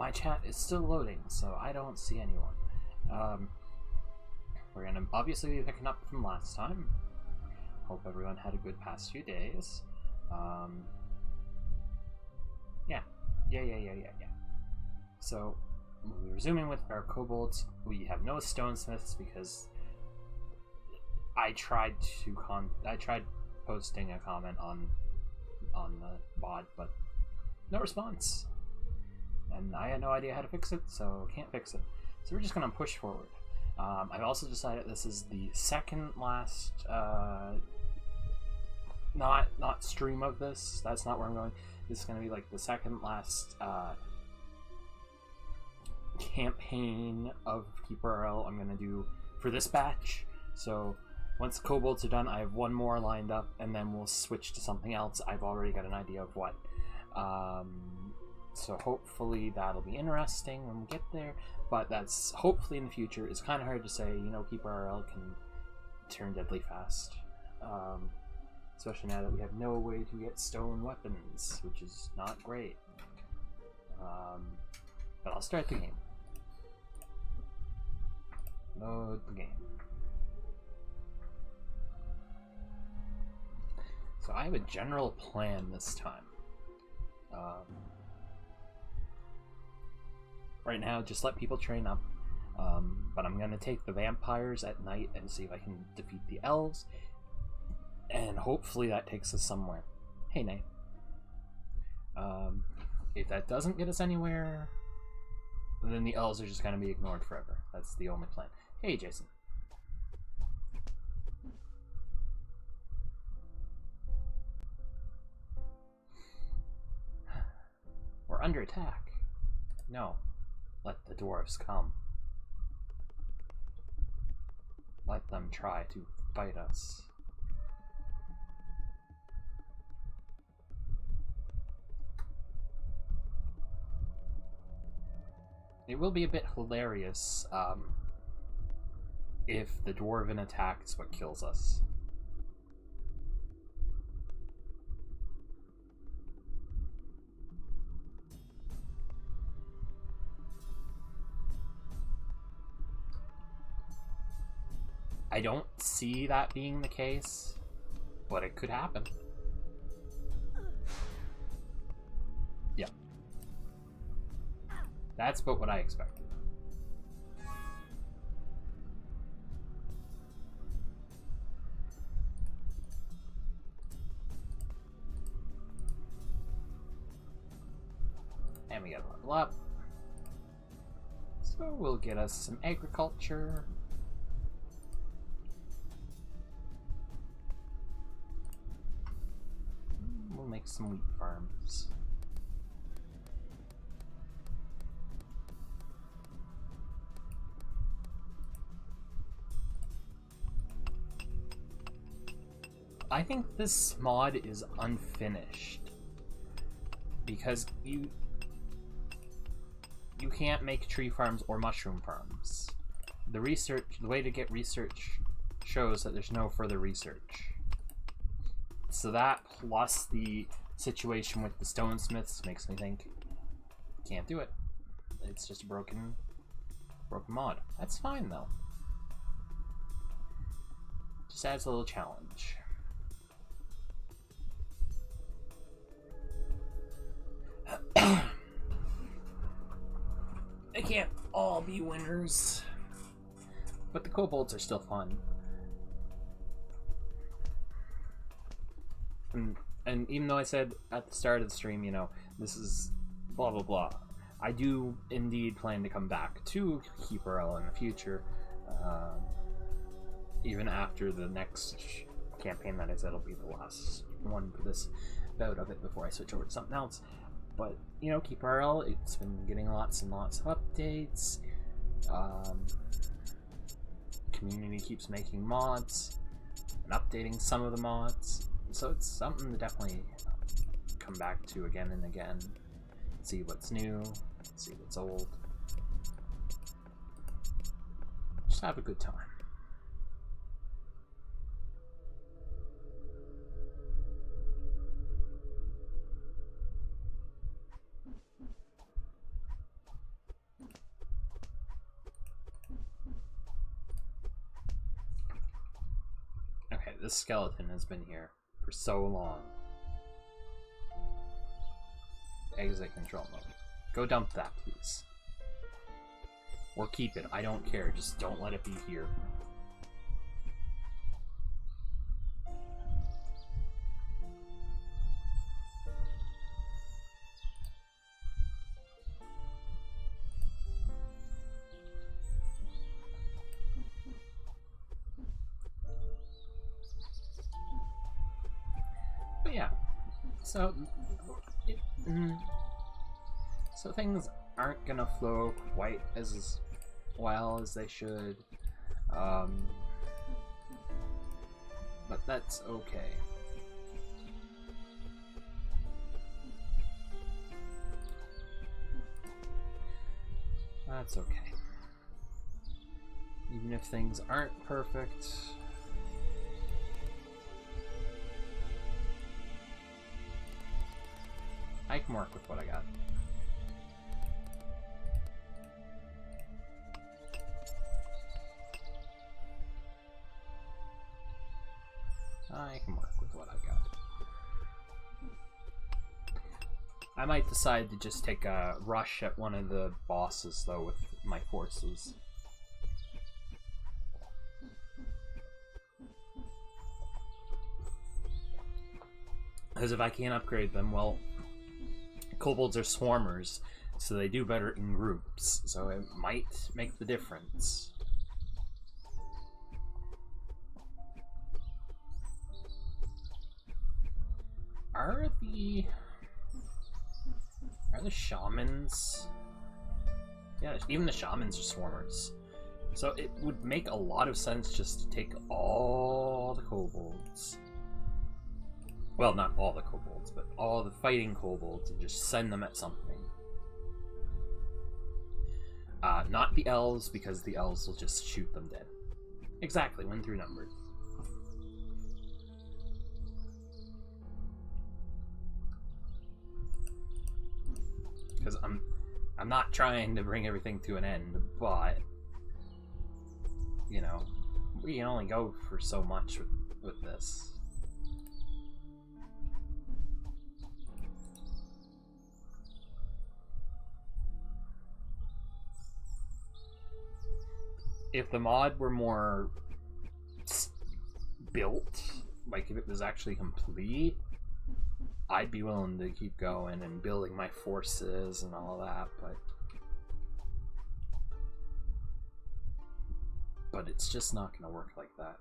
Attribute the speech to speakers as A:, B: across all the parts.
A: my chat is still loading, so I don't see anyone. We're gonna obviously be picking up from last time. Hope everyone had a good past few days. Yeah. So, we're resuming with our kobolds. We have no stonesmiths because I tried posting a comment on the mod, but no response. And I had no idea how to fix it, so can't fix it. So we're just gonna push forward. I've also decided this is the second last not stream of this. That's not where I'm going. This is gonna be like the second last campaign of KeeperRL I'm gonna do for this batch. So once the kobolds are done, I have one more lined up, and then we'll switch to something else. I've already got an idea of what. So hopefully that'll be interesting when we get there, but that's hopefully in the future. It's kind of hard to say, you know, KeeperRL can turn deadly fast. Especially now that we have no way to get stone weapons, which is not great. But I'll start the game. Load the game. So I have a general plan this time. Right now, just let people train up. But I'm gonna take the vampires at night and see if I can defeat the elves. And hopefully that takes us somewhere. Hey, Nay. If that doesn't get us anywhere, then the elves are just gonna be ignored forever. That's the only plan. Hey, Jason. We're under attack. No. Let the dwarves come. Let them try to fight us. It will be a bit hilarious if the dwarven attack is what kills us. I don't see that being the case, but it could happen. Yeah. That's about what I expected. And we gotta level up. So we'll get us some agriculture. We'll make some wheat farms. I think this mod is unfinished because you can't make tree farms or mushroom farms. The way to get research shows that there's no further research. So that plus the situation with the stonesmiths makes me think can't do it. It's just a broken mod. That's fine though. Just adds a little challenge. They can't all be winners, but the kobolds are still fun. And even though I said at the start of the stream, you know, this is blah blah blah, I do indeed plan to come back to KeeperRL in the future, even after the next campaign that I said will be the last one for this bout of it before I switch over to something else. But, you know, KeeperRL, it's been getting lots and lots of updates. Community keeps making mods and updating some of the mods. So it's something to definitely come back to again and again. See what's new, see what's old. Just have a good time. this skeleton has been here for so long. Exit control mode. Go dump that, please. Or keep it. I don't care. Just don't let it be here. But yeah. So things aren't gonna flow quite as well as they should, but that's okay. That's okay. Even if things aren't perfect, I can work with what I got. I can work with what I got. I might decide to just take a rush at one of the bosses, though, with my forces. Because if I can't upgrade them, well, kobolds are swarmers, so they do better in groups, so it might make the difference. Are the shamans? Yeah, even the shamans are swarmers. So it would make a lot of sense just to take all the kobolds. Well, not all the kobolds, but all the fighting kobolds and just send them at something. Not the elves, because the elves will just shoot them dead. Exactly, win through numbers. Because I'm not trying to bring everything to an end, but you know, we can only go for so much with this. If the mod were more built, like if it was actually complete, I'd be willing to keep going and building my forces and all that, but it's just not going to work like that.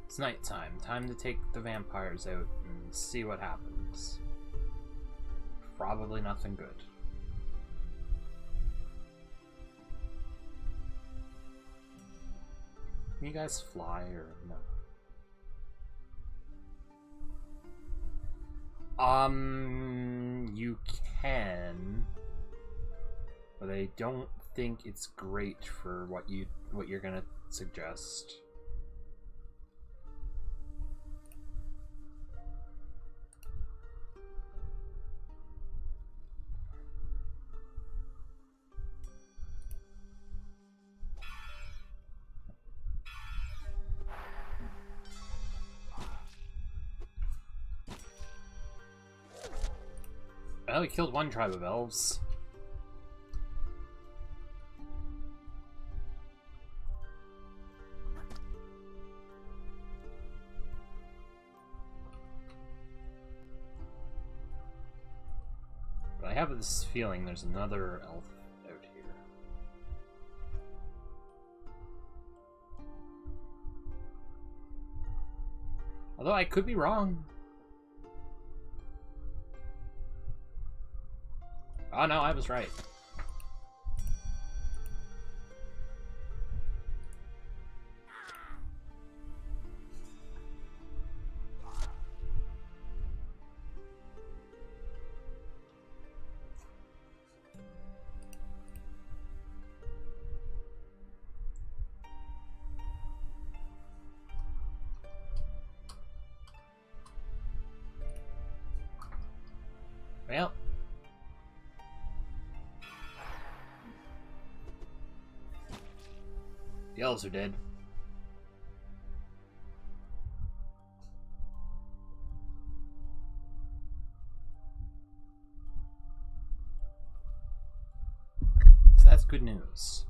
A: It's nighttime. Time to take the vampires out and see what happens. Probably nothing good. Can you guys fly or no? You can, but I don't think it's great for what you're gonna suggest. Well, we killed one tribe of elves. But I have this feeling there's another elf out here. Although I could be wrong. Oh no, I was right. Well. The elves are dead. So that's good news.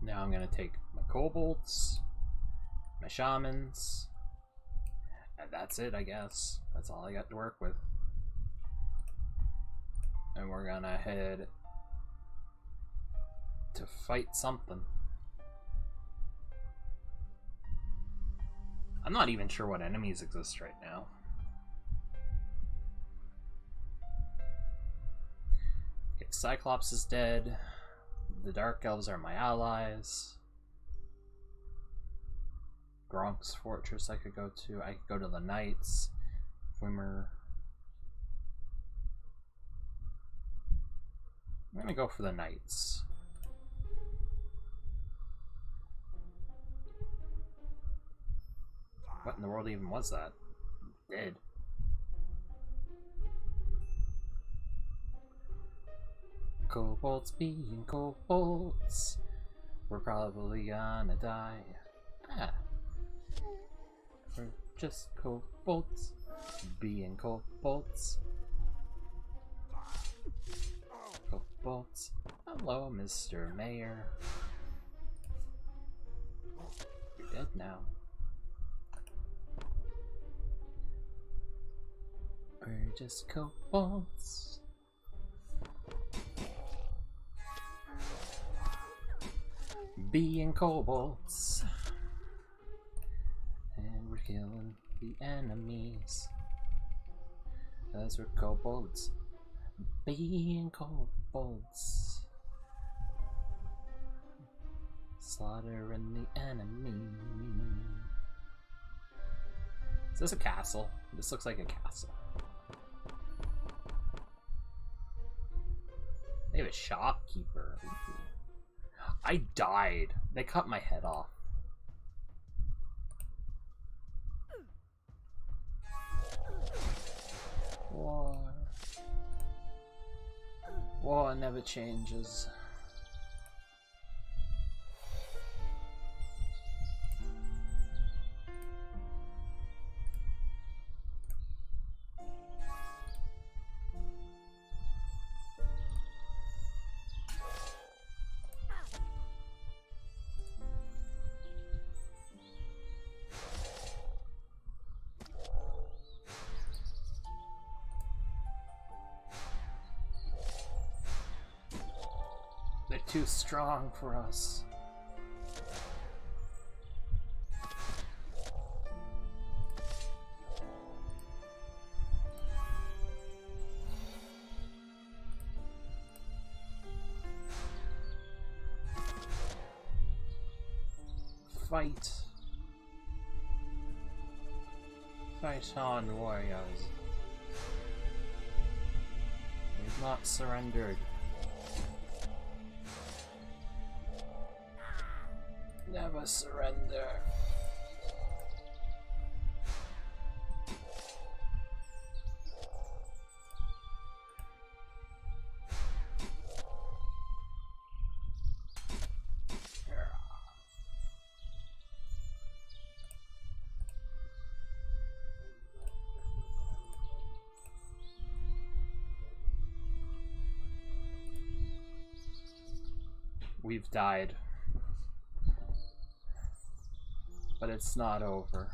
A: Now I'm gonna take my kobolds, my shamans, and that's it, I guess. That's all I got to work with. And we're gonna head to fight something. I'm not even sure what enemies exist right now. Okay, Cyclops is dead. The Dark Elves are my allies. Gronk's Fortress I could go to. I could go to the Knights. Wimmer. I'm gonna go for the Knights. What in the world even was that? Dead. Kobolds being kobolds. We're probably gonna die. Ah. We're just kobolds being kobolds. Kobolds. Hello, Mr. Mayor. You're dead now. We're just kobolds. Being kobolds. And we're killing the enemies. As we're kobolds. Being kobolds. Slaughtering the enemy. Is this a castle? This looks like a castle. They have a shopkeeper. I died. They cut my head off. War. War never changes. They're too strong for us. Fight. Fight on, warriors. We've not surrendered. Never surrender. We've died. But it's not over.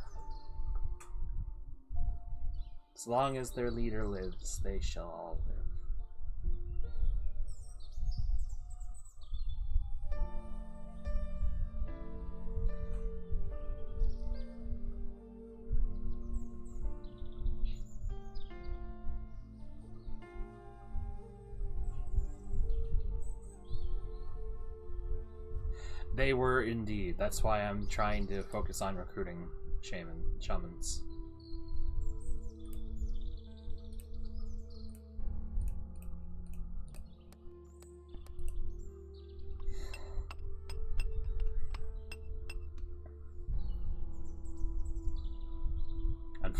A: As long as their leader lives, they shall all live. They were indeed. That's why I'm trying to focus on recruiting shamans.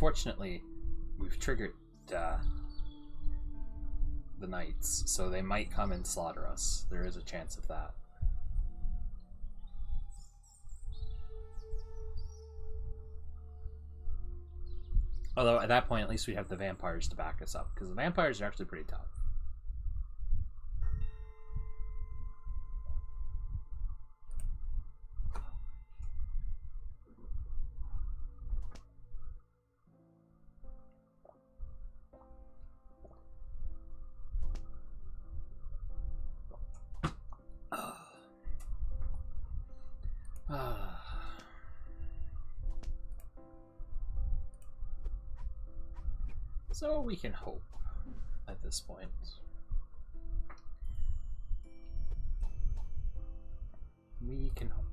A: Unfortunately, we've triggered the knights, so they might come and slaughter us. There is a chance of that. Although at that point, at least we have the vampires to back us up, because the vampires are actually pretty tough. So we can hope at this point. We can hope.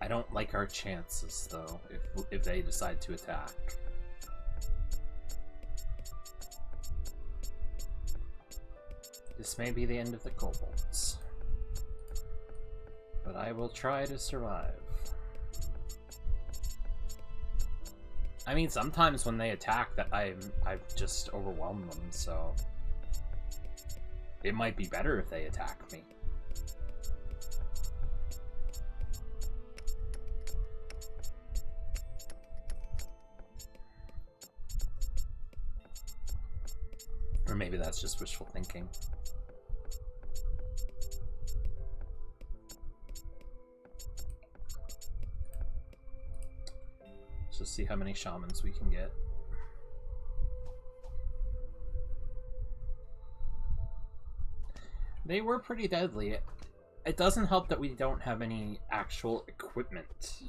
A: I don't like our chances, though, if they decide to attack. This may be the end of the Kobolds, but I will try to survive. I mean, sometimes when they attack, that I've just overwhelmed them, so it might be better if they attack me. Or maybe that's just wishful thinking. Let's just see how many shamans we can get. They were pretty deadly. It doesn't help that we don't have any actual equipment.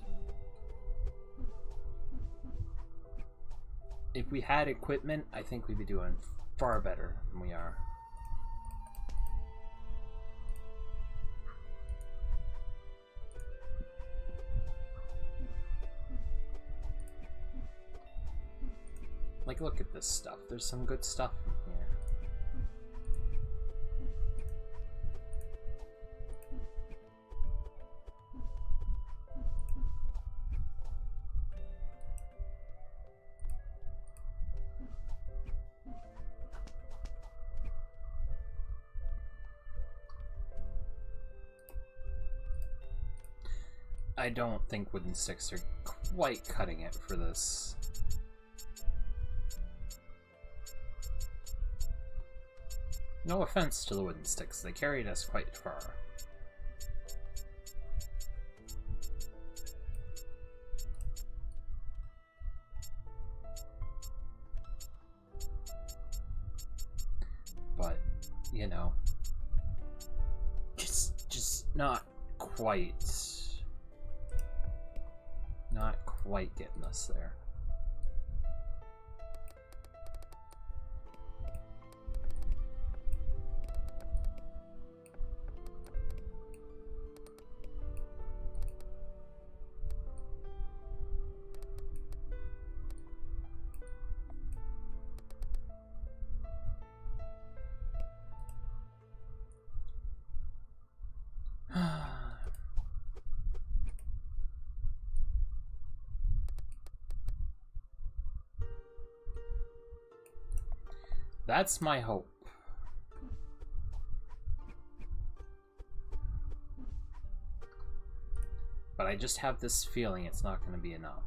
A: If we had equipment, I think we'd be doing far better than we are. Like, look at this stuff. There's some good stuff in here. I don't think wooden sticks are quite cutting it for this. No offense to the wooden sticks, they carried us quite far. But, you know, just not quite getting us there. That's my hope. But I just have this feeling it's not going to be enough.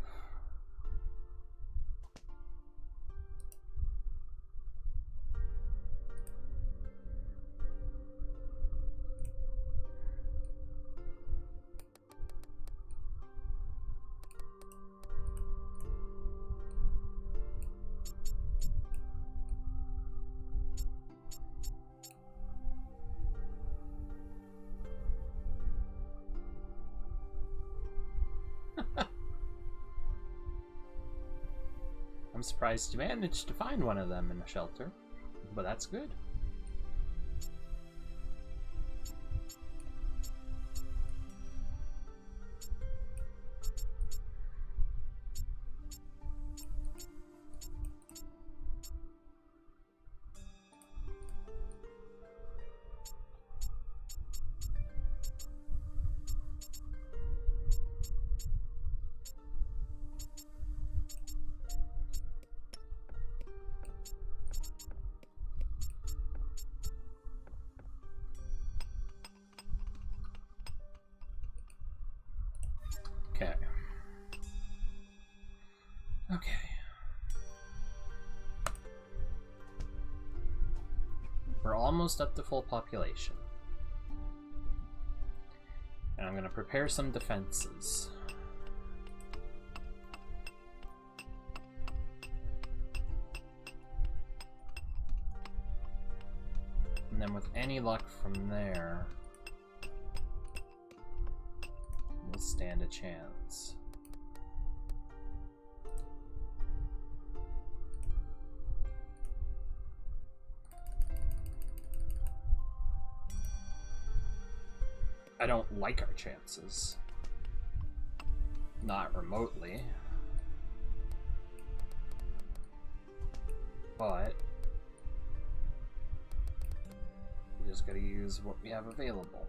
A: I'm surprised you managed to find one of them in a shelter, but that's good. almost up to full population. And I'm going to prepare some defenses. And then with any luck from there, we'll stand a chance. I don't like our chances. Not remotely. But we just gotta use what we have available.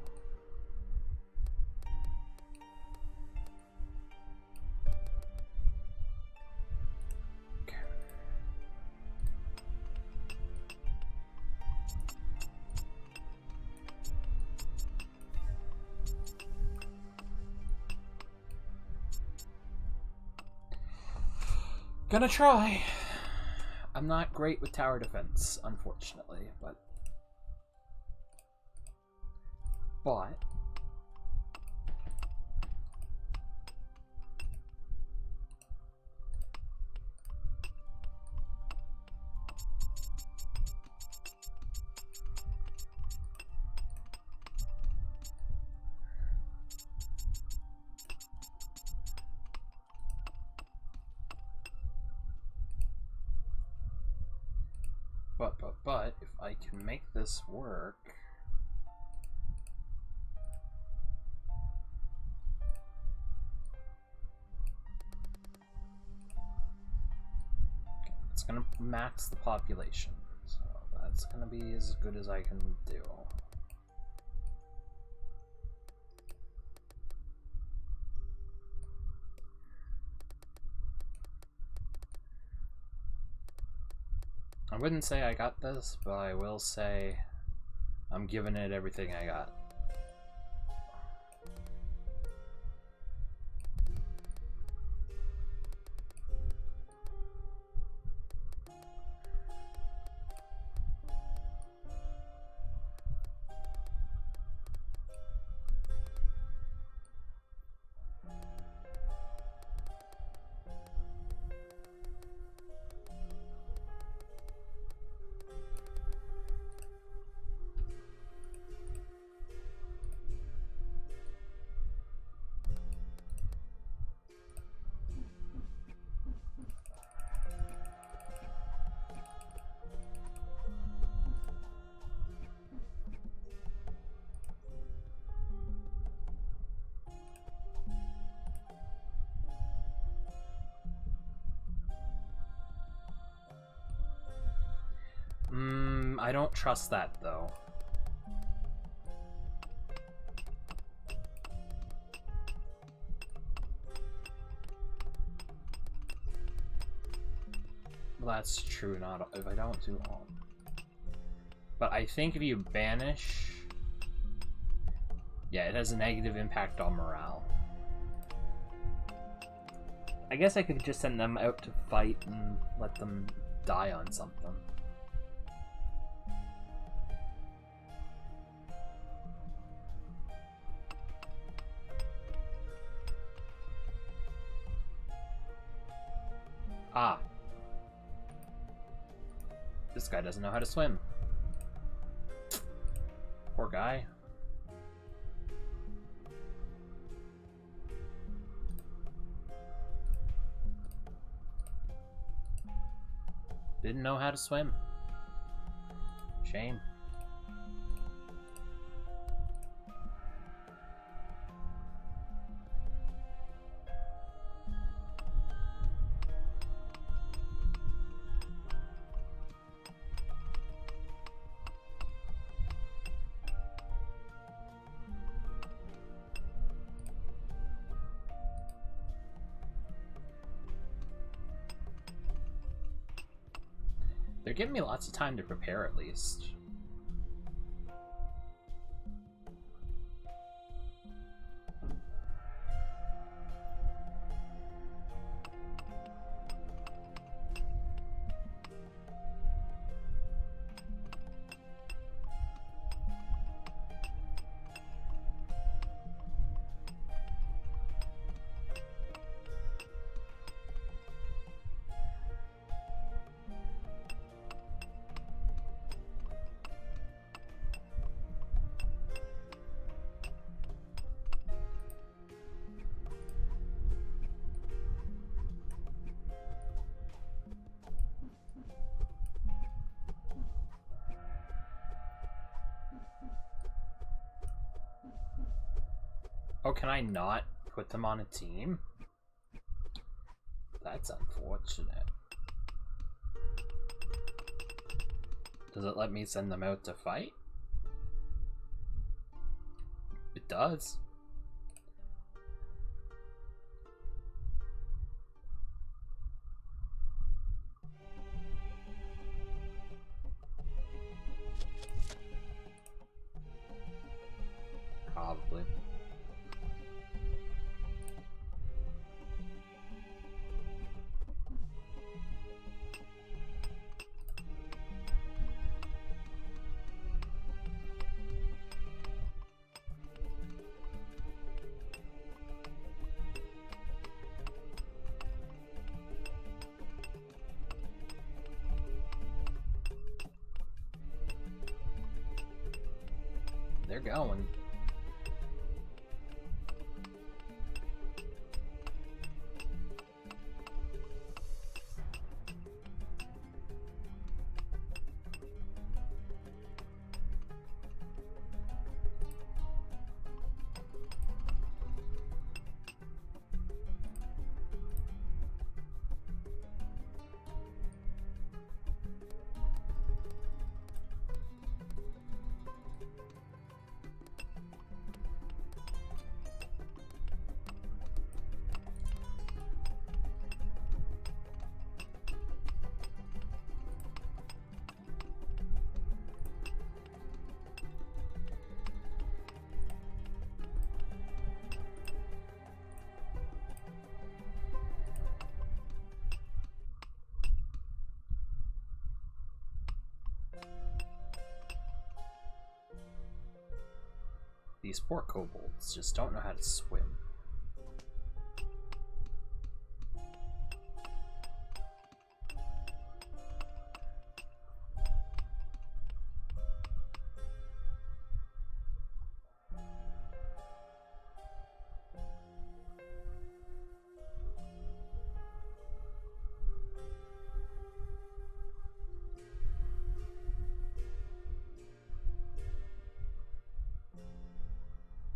A: Gonna try. I'm not great with tower defense, unfortunately, but if I can make this work, it's gonna max the population, so that's gonna be as good as I can do. I wouldn't say I got this, but I will say I'm giving it everything I got. I don't trust that, though. Well, that's true, not if I don't do all. But I think if you banish... Yeah, it has a negative impact on morale. I guess I could just send them out to fight and let them die on something. Ah. This guy doesn't know how to swim. Poor guy. Didn't know how to swim. Shame. They're giving me lots of time to prepare, at least. Oh, can I not put them on a team? That's unfortunate. Does it let me send them out to fight? It does. Probably. They're going. These poor kobolds just don't know how to swim.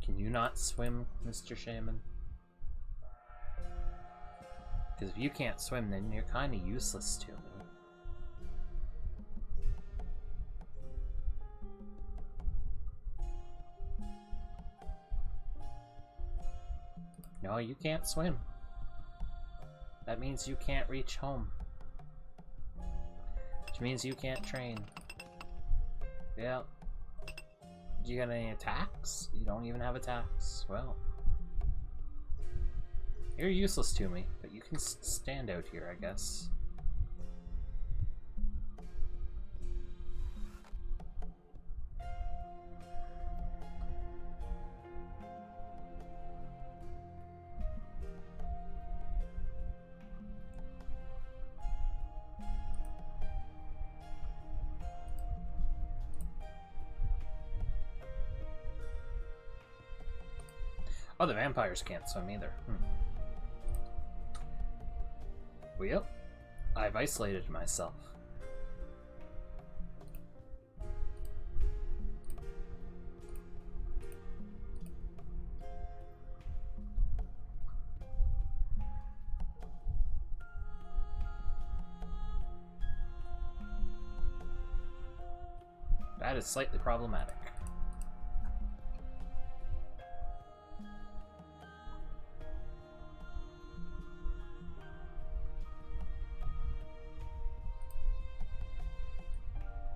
A: Can you not swim, Mr. Shaman? Because if you can't swim, then you're kind of useless to me. No, you can't swim. That means you can't reach home. Which means you can't train. Yeah. Do you got any attacks? You don't even have attacks. Well. You're useless to me, but you can stand out here, I guess. Oh, the vampires can't swim either. Well, I've isolated myself. That is slightly problematic.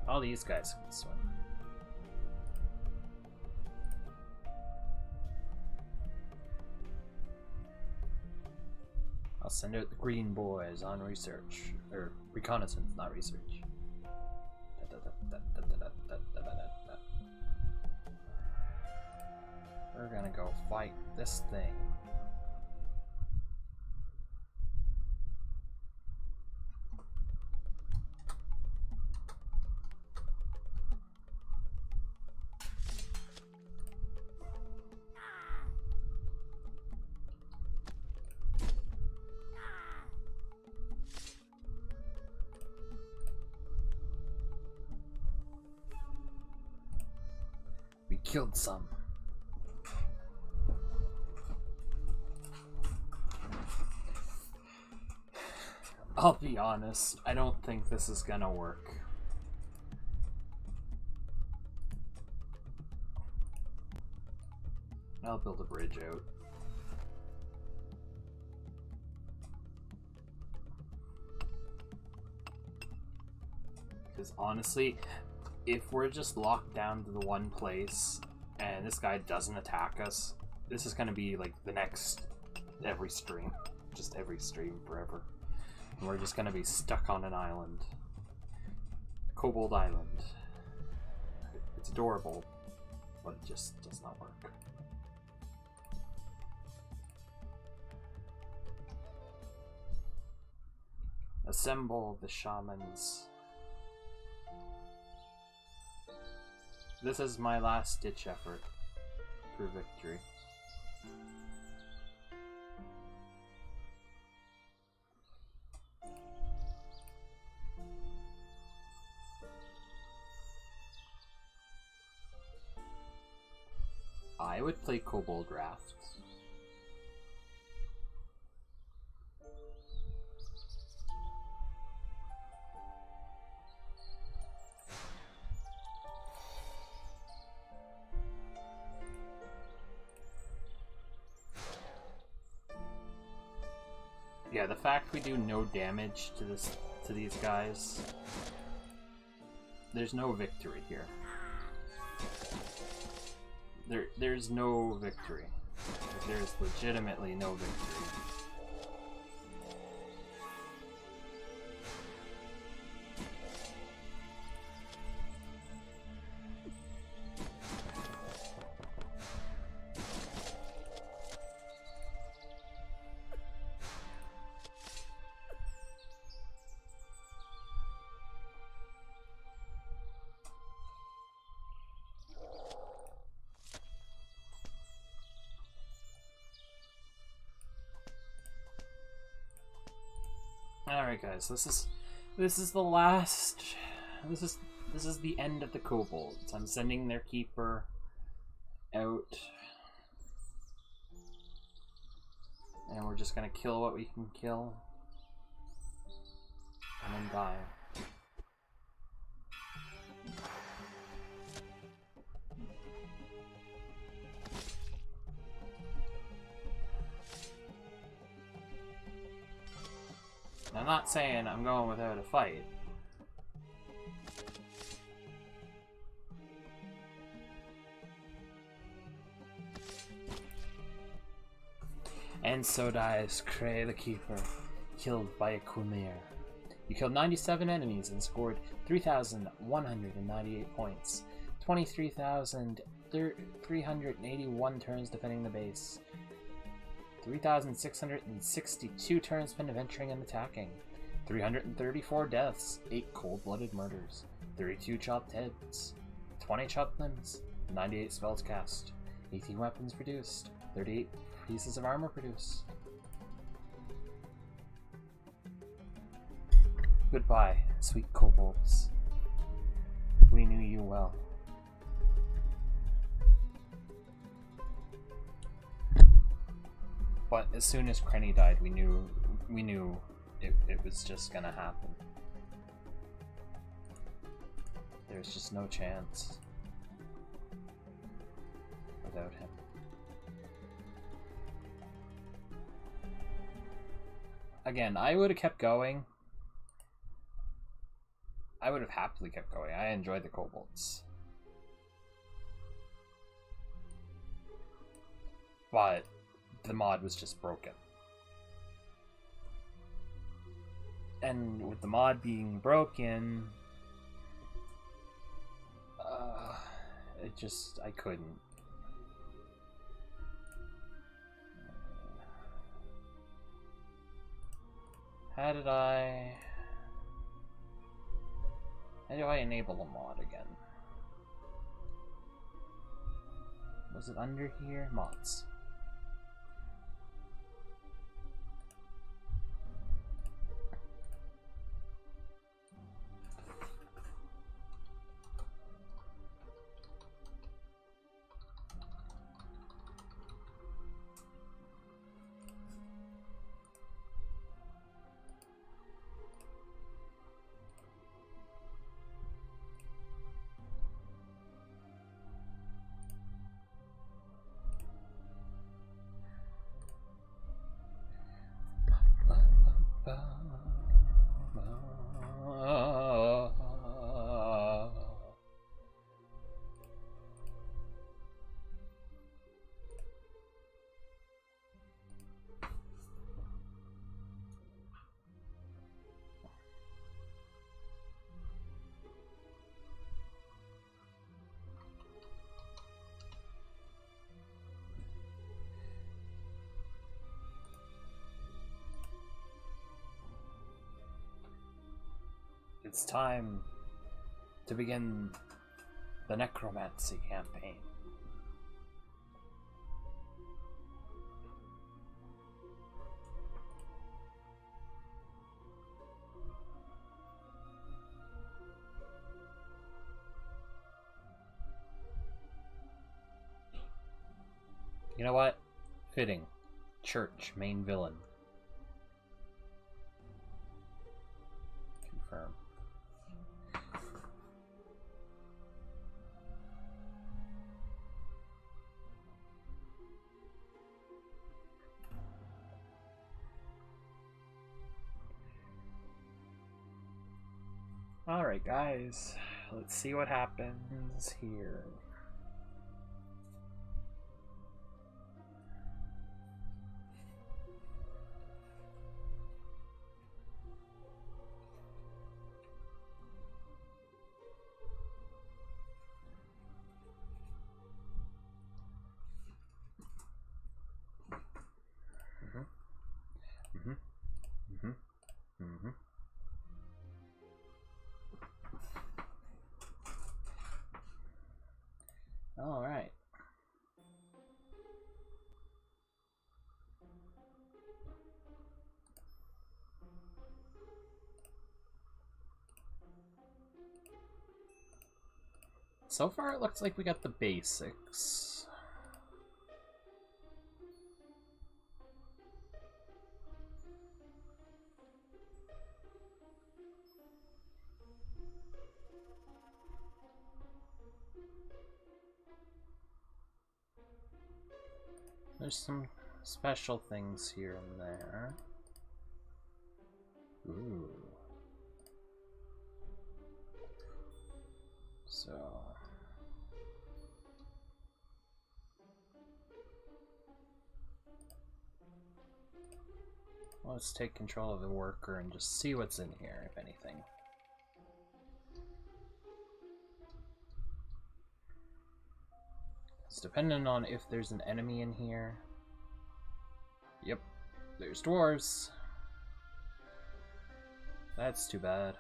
A: All these guys can swim. I'll send out the green boys on research. Or reconnaissance, not research. We're gonna go fight this thing. We killed some. I'll be honest, I don't think this is gonna work. I'll build a bridge out. Because honestly, if we're just locked down to the one place and this guy doesn't attack us, this is gonna be like the next every stream. Just every stream forever. And we're just gonna be stuck on an island. Kobold Island. It's adorable, but it just does not work. Assemble the shamans. This is my last ditch effort for victory. I would play Kobold Rafts. Yeah, the fact we do no damage to these guys, there's no victory here. There's no victory. There's legitimately no victory. Alright guys, this is the last, this is the end of the Kobolds. I'm sending their keeper out, and we're just gonna kill what we can kill and then die. I'm not saying I'm going without a fight. And so dies Cray the Keeper, killed by a Khmer. You killed 97 enemies and scored 3,198 points. 23,381 turns defending the base. 3,662 turns spent adventuring and attacking. 334 deaths, 8 cold-blooded murders, 32 chopped heads, 20 chopped limbs, 98 spells cast, 18 weapons produced, 38 pieces of armor produced. Goodbye, sweet kobolds. We knew you well. But as soon as Krenny died, we knew it was just gonna happen. There's just no chance without him. Again, I would have kept going. I would have happily kept going. I enjoyed the Kobolds. But the mod was just broken. And with the mod being broken, I couldn't. How do I enable a mod again? Was it under here? Mods. It's time to begin the necromancy campaign. You know what? Fitting. Church, main villain. Confirm. Alright, guys. Let's see what happens here. All right. So far, it looks like we got the basics. There's some special things here and there. Ooh. So... let's take control of the worker and just see what's in here, if anything. It's dependent on if there's an enemy in here. Yep, there's dwarves. That's too bad.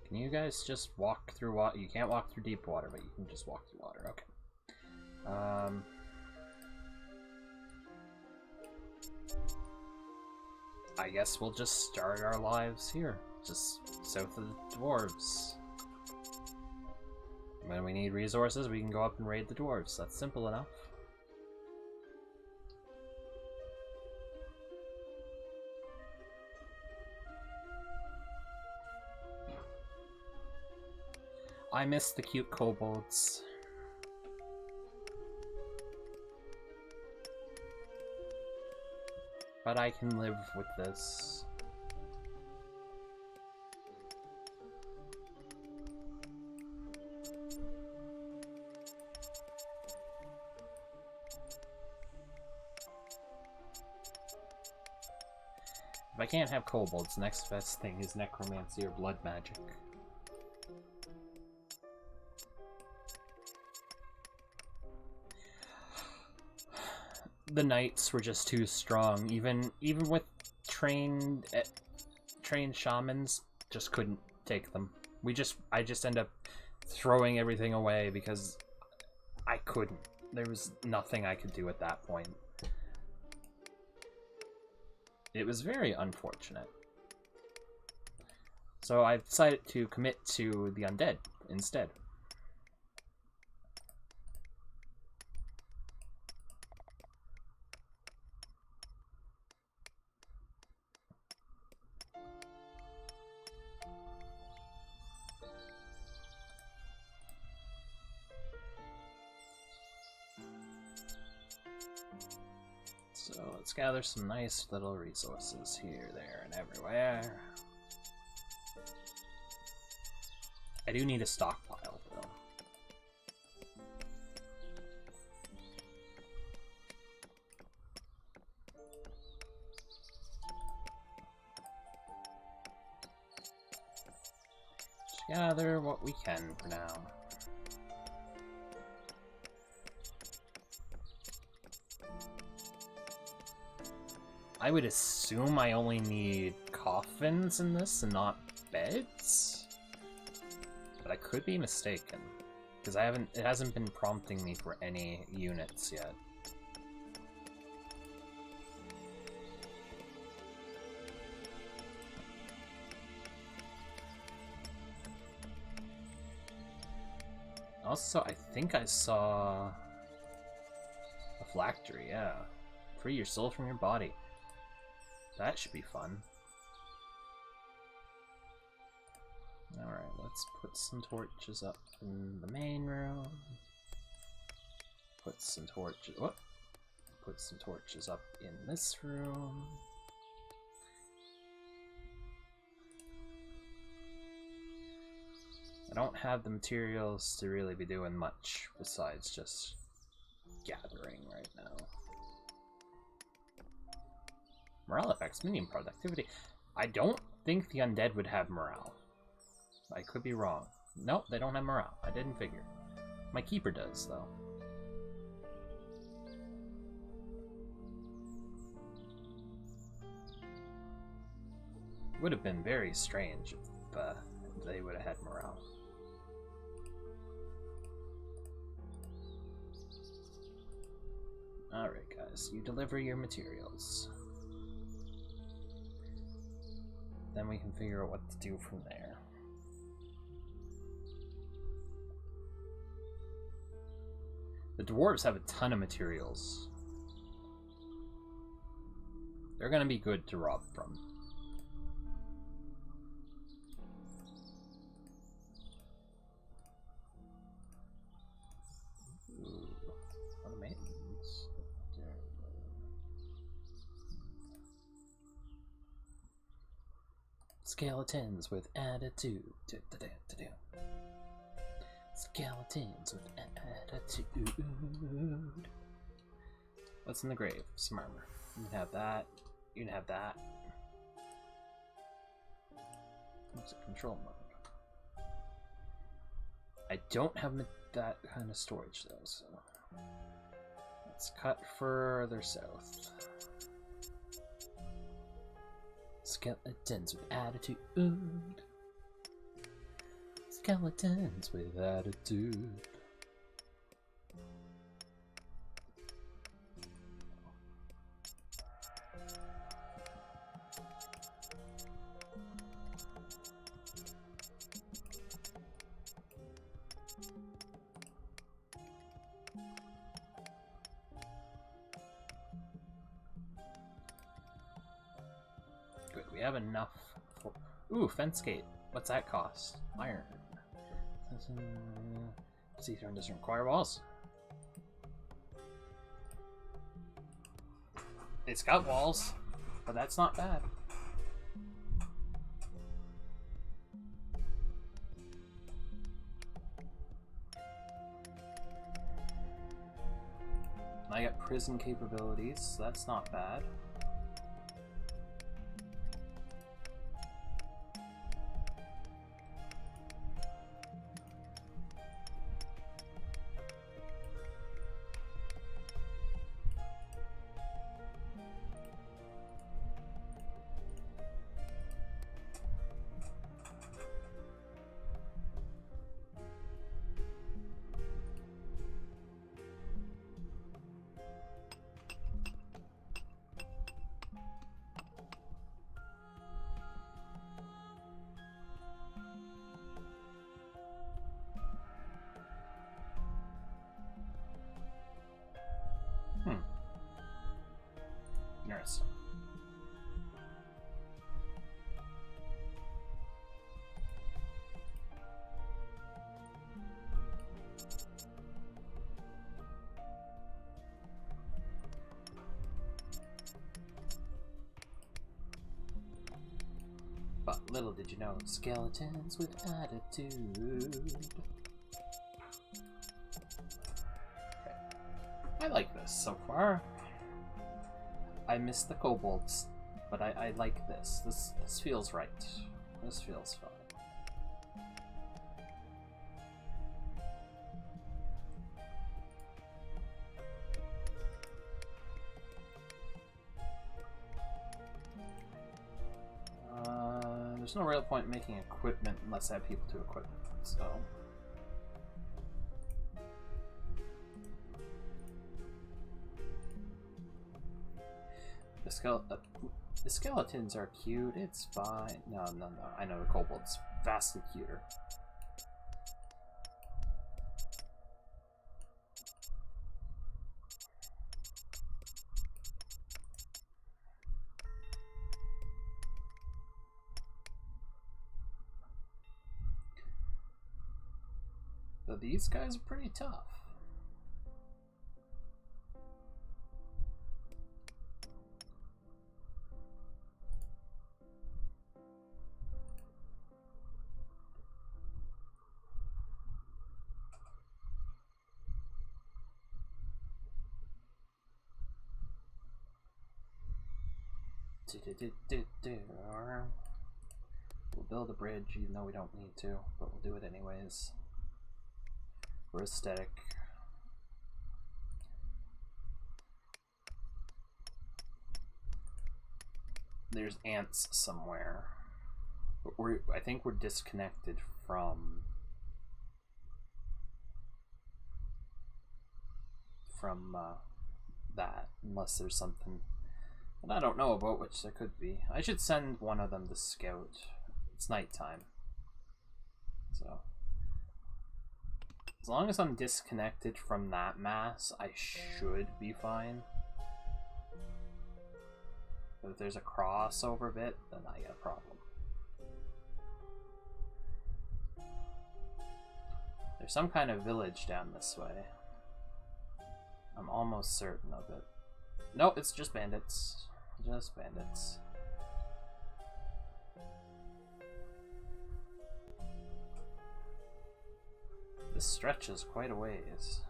A: Can you guys just walk through water? You can't walk through deep water, but you can just walk through water. Okay. I guess we'll just start our lives here, just south of the dwarves. When we need resources, we can go up and raid the dwarves. That's simple enough. I miss the cute kobolds. But I can live with this. If I can't have kobolds, next best thing is necromancy or blood magic. The knights were just too strong. Even with trained shamans, just couldn't take them. I just end up throwing everything away because I couldn't. There was nothing I could do at that point. It was very unfortunate. So I decided to commit to the undead instead. So let's gather some nice little resources here, there, and everywhere. I do need a stockpile, though. Just gather what we can for now. I would assume I only need coffins in this and not beds? But I could be mistaken. Because it hasn't been prompting me for any units yet. Also, I think I saw a phylactery, yeah. Free your soul from your body. That should be fun. Alright, let's put some torches up in the main room. Put some torches... What? Put some torches up in this room. I don't have the materials to really be doing much besides just gathering right now. Morale effects, minion productivity. I don't think the undead would have morale. I could be wrong. Nope, they don't have morale. I didn't figure. My keeper does, though. Would have been very strange if they would have had morale. Alright guys, you deliver your materials. Then we can figure out what to do from there. The dwarves have a ton of materials. They're gonna be good to rob from. Skeletons with attitude. Skeletons with attitude. What's in the grave? Some armor. You can have that. You can have that. What's a control mode? I don't have that kind of storage though, so let's cut further south. Skeletons with attitude. Skeletons with attitude. Good, we have enough for... Ooh, fence gate. What's that cost? Iron. Seathorn doesn't require walls. It's got walls, but that's not bad. I got prison capabilities, so that's not bad. Interesting. But little did you know, skeletons with attitude. Okay. I like this so far. I miss the kobolds, but I like this. This feels right. This feels fine. there's no real point in making equipment unless I have people to equip it, so... The skeletons are cute, it's fine. No, I know the kobolds vastly cuter. But these guys are pretty tough. We'll build a bridge even though we don't need to, but we'll do it anyways. We're aesthetic. There's ants somewhere. But I think we're disconnected from that, unless there's something that I don't know about, which there could be. I should send one of them to scout. It's nighttime, so as long as I'm disconnected from that mass, I should be fine. But if there's a crossover bit, then I got a problem. There's some kind of village down this way. I'm almost certain of it. Nope, it's just bandits. Just bandits. This stretches quite a ways.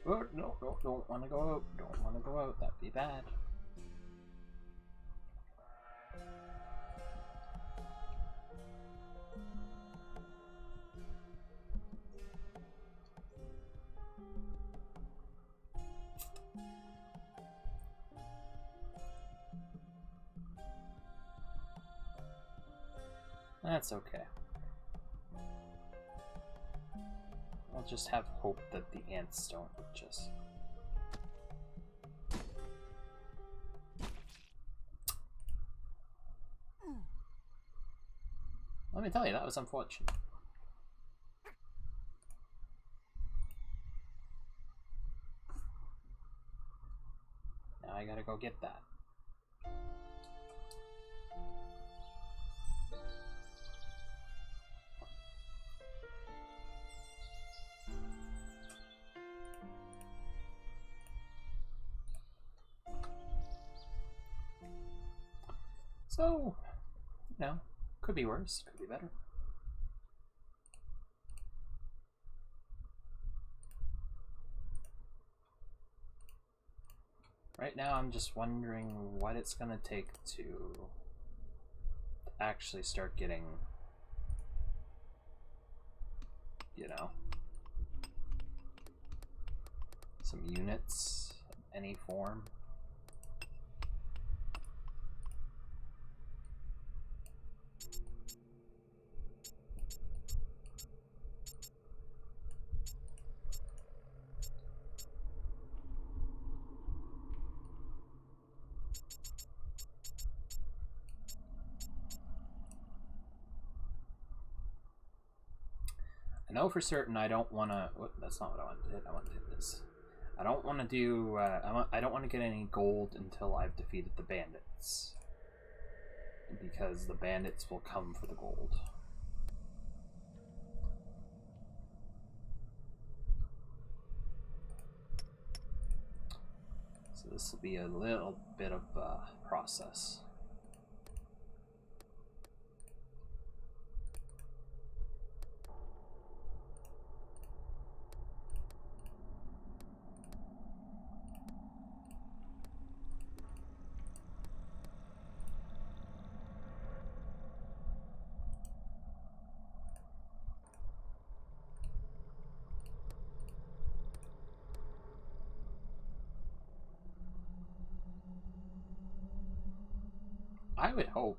A: Oh, no, don't want to go out. Don't want to go out. That'd be bad. That's okay. I'll just have hope that the ants don't just... Let me tell you, that was unfortunate. Now I gotta go get that. So, you know, could be worse, could be better. Right now I'm just wondering what it's gonna take to actually start getting, you know, some units of any form. I know for certain I don't want to... That's not what I want to hit. I want to hit this. I don't want to do... I don't want to get any gold until I've defeated the bandits. Because the bandits will come for the gold. So this will be a little bit of a process. I would hope.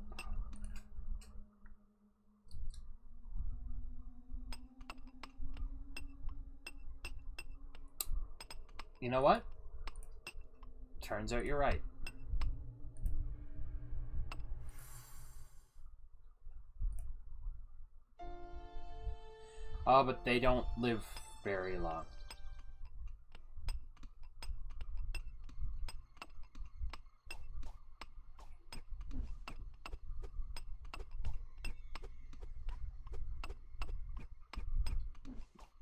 A: You know what? Turns out you're right. Oh, but they don't live very long.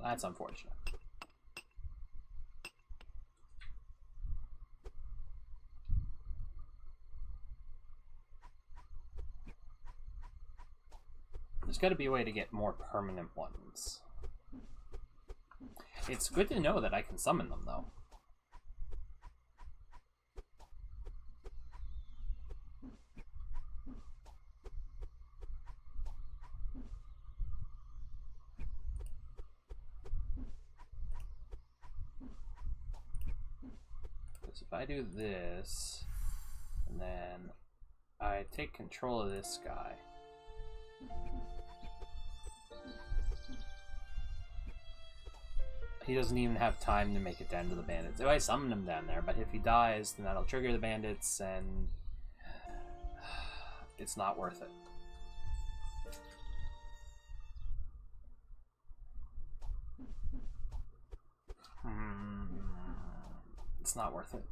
A: That's unfortunate. There's got to be a way to get more permanent ones. It's good to know that I can summon them, though. Because if I do this, and then I take control of this guy. He doesn't even have time to make it down to the bandits. If I summon him down there, but if he dies, then that'll trigger the bandits, and it's not worth it. It's not worth it.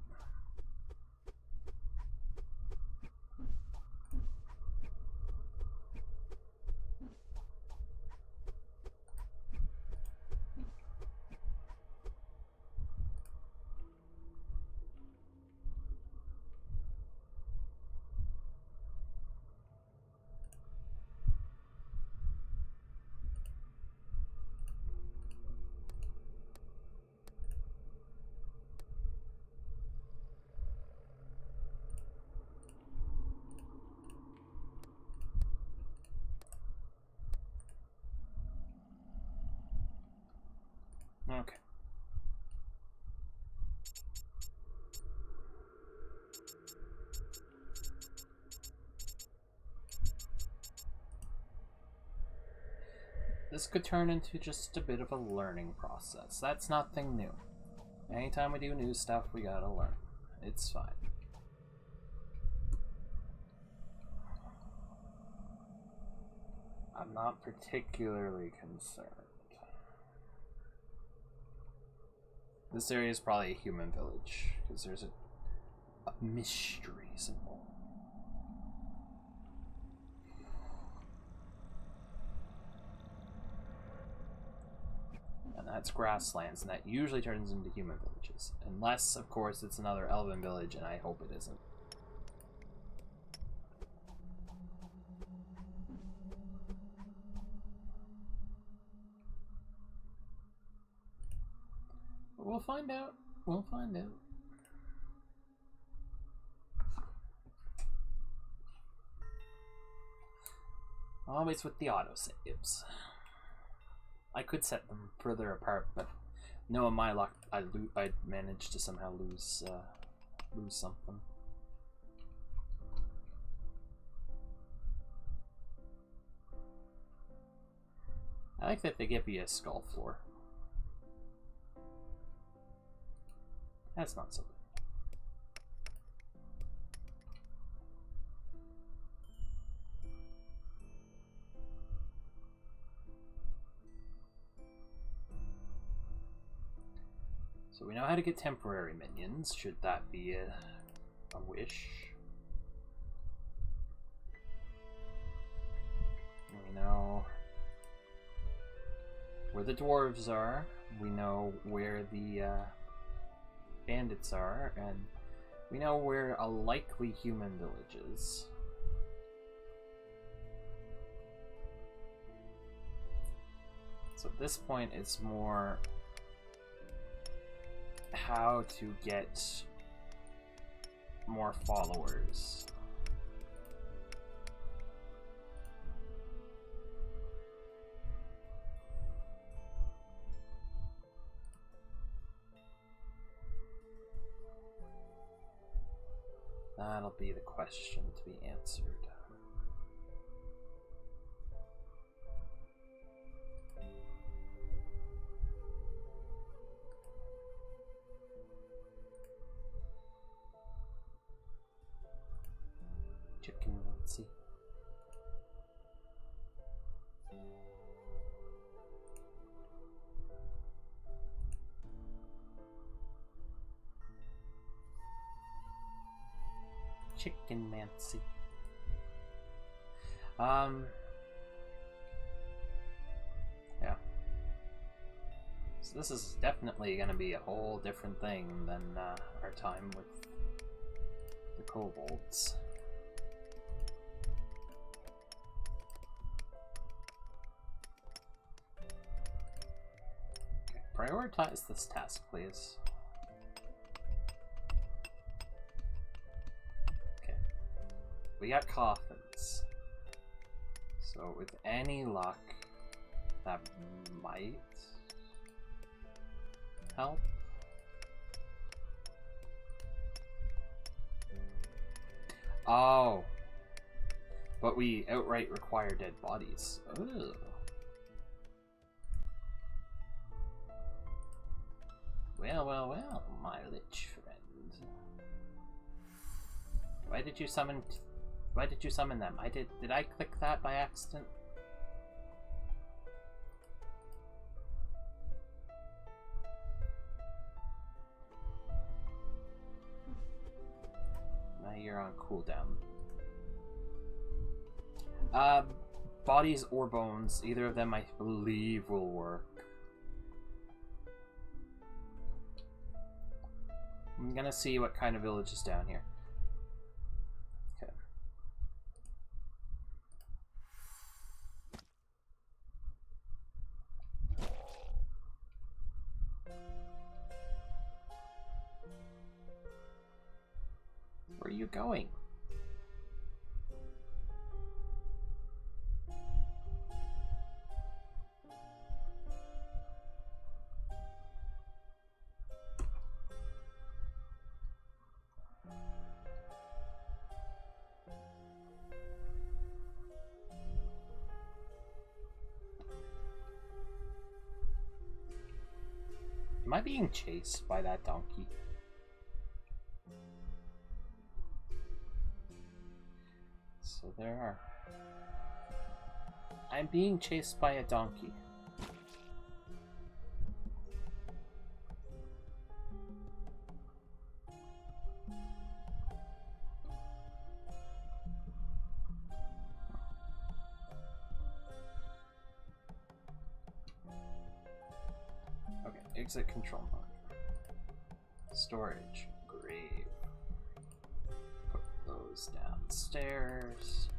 A: Okay. This could turn into just a bit of a learning process. That's nothing new. Anytime we do new stuff, we gotta learn. It's fine. I'm not particularly concerned. This area is probably a human village, because there's a mystery symbol. And that's grasslands, and that usually turns into human villages. Unless, of course, it's another elven village, and I hope it isn't. We'll find out. We'll find out. Always with the autosaves. I could set them further apart, but knowing my luck, I'd manage to somehow lose something. I like that they give you a skull floor. That's not so bad. So we know how to get temporary minions, should that be a wish. We know where the dwarves are, we know where the bandits are, and we know where a likely human village is. So at this point it's more how to get more followers. That'll be the question to be answered. Chicken, let's see. Chicken Nancy. Yeah. So this is definitely going to be a whole different thing than our time with the Kobolds. Okay, prioritize this task, please. We got coffins, so with any luck, that might help. Oh, but we outright require dead bodies. Ooh. Well, my lich friend. Why did you summon them? Did I click that by accident? Now you're on cooldown. Bodies or bones, either of them I believe will work. I'm gonna see what kind of village is down here. Okay. Where are you going? Am I being chased by that donkey? So there are. I'm being chased by a donkey. Okay, exit control mode. Storage. Grave. Put those downstairs.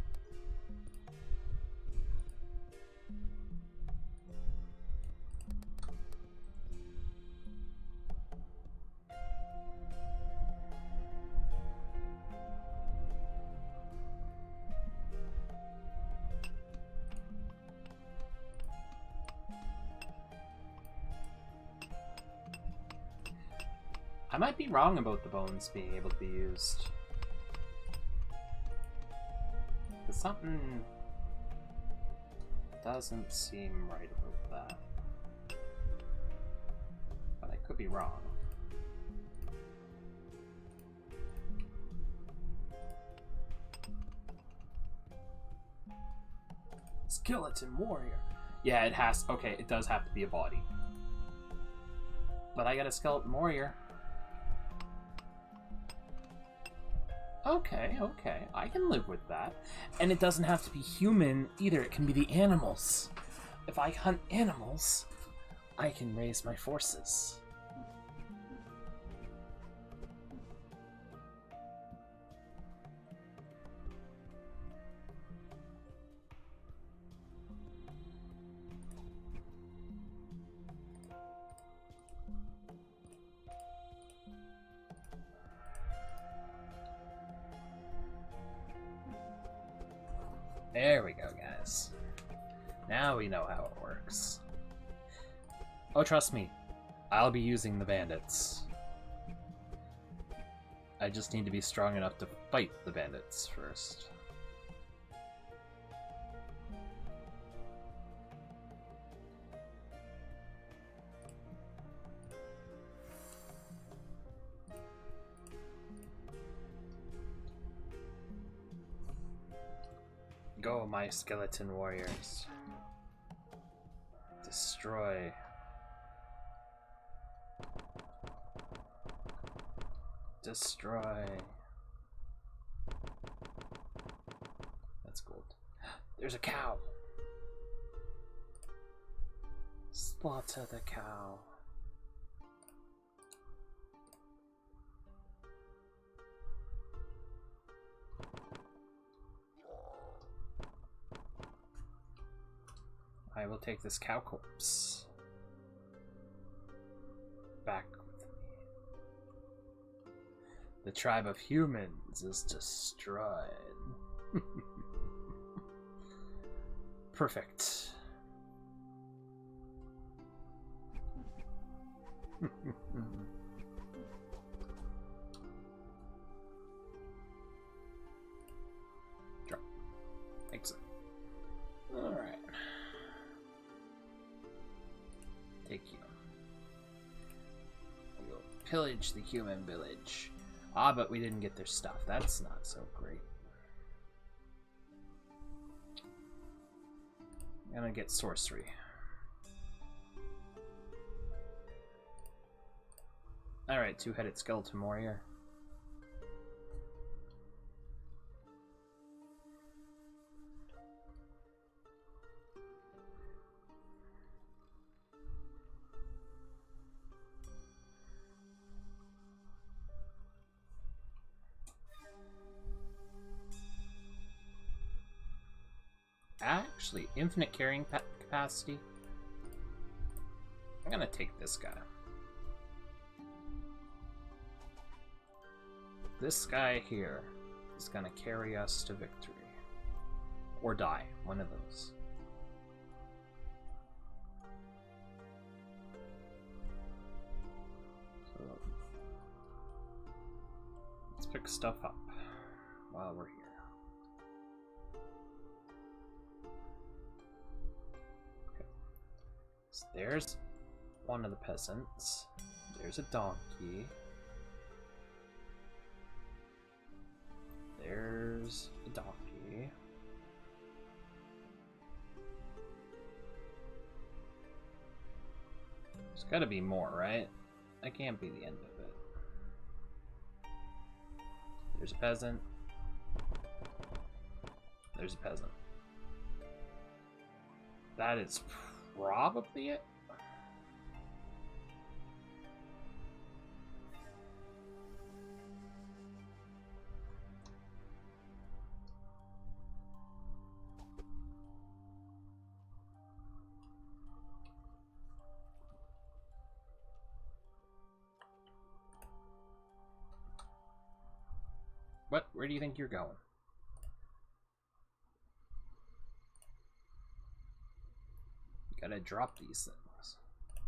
A: I might be wrong about the bones being able to be used. But something doesn't seem right about that. But I could be wrong. Skeleton warrior. Yeah, it has. Okay, it does have to be a body. But I got a skeleton warrior. Okay, I can live with that. And it doesn't have to be human either, it can be the animals. If I hunt animals, I can raise my forces. There we go, guys. Now we know how it works. Oh, trust me, I'll be using the bandits. I just need to be strong enough to fight the bandits first. Go, my skeleton warriors. Destroy. Destroy. That's gold. There's a cow. Slaughter the cow. I will take this cow corpse back with me. The tribe of humans is destroyed. Perfect. Drop. Exit. Alright. Take you. We'll pillage the human village. Ah, but we didn't get their stuff. That's not so great. I'm gonna get sorcery. Alright, two-headed skeleton warrior. Actually, infinite carrying capacity. I'm gonna take this guy. This guy here is gonna carry us to victory. Or die. One of those. So, let's pick stuff up while we're here. There's one of the peasants. There's a donkey. There's a donkey. There's gotta be more, right? That can't be the end of it. There's a peasant. There's a peasant. That is probably it. What? Where do you think you're going? Gotta drop these things.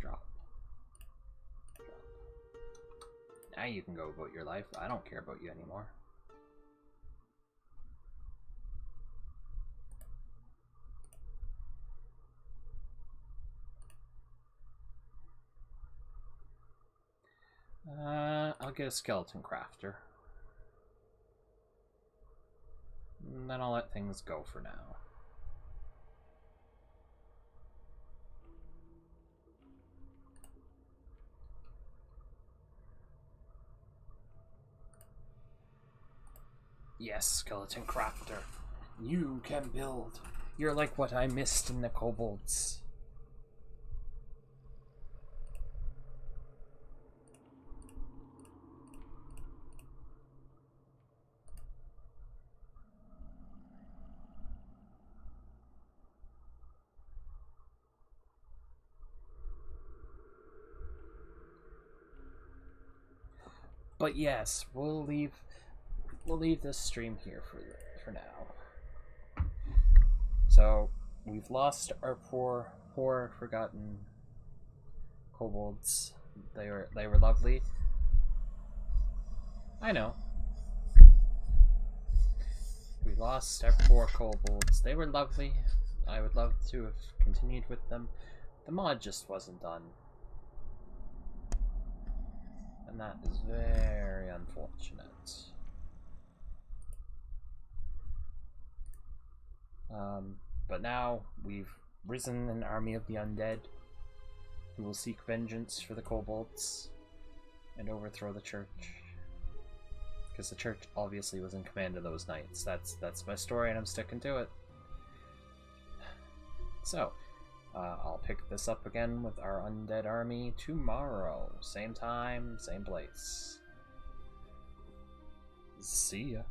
A: Drop. Drop. Now you can go about your life. I don't care about you anymore. I'll get a skeleton crafter. And then I'll let things go for now. Yes, skeleton crafter. You can build. You're like what I missed in the Kobolds. But yes, we'll leave this stream here for now. So we've lost our poor forgotten kobolds. They were lovely. I know. We lost step 4 kobolds. They were lovely. I would love to have continued with them. The mod just wasn't done. And that is very unfortunate. But now we've risen an army of the undead who will seek vengeance for the kobolds and overthrow the church. Because the church obviously was in command of those knights. That's my story and I'm sticking to it. So, I'll pick this up again with our undead army tomorrow. Same time, same place. See ya.